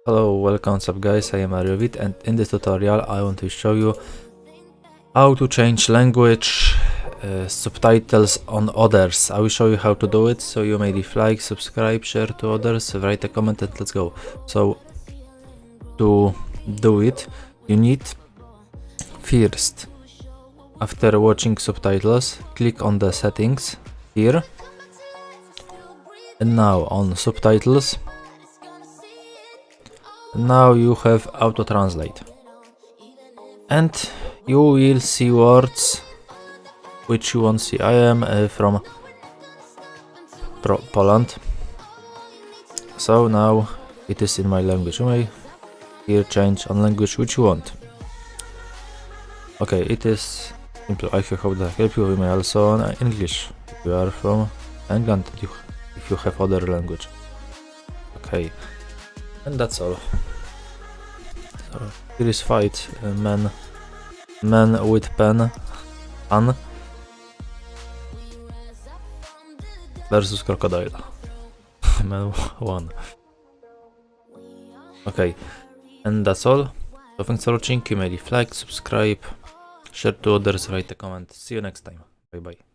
Hello, welcome, what's up guys, I am Ariowit, and in this tutorial I want to show you how to change language subtitles on others. I will show you how to do it, so you may leave like, subscribe, share to others, write a comment, and let's go. So to do it, you need first, after watching subtitles, click on the settings here, and now on subtitles. Now you have auto translate, and you will see words which you won't see. I am from Poland, so now it is in my language. You may here change on language which you want. Okay, it is simple. I hope that help you. We may also on English if you are from England, if you have other language. Okay, and that's all. So here is fight, man with pen versus crocodile. Man won. Okay, and that's all. So thanks for watching. You may leave like, subscribe, share to others, write a comment. See you next time. Bye bye.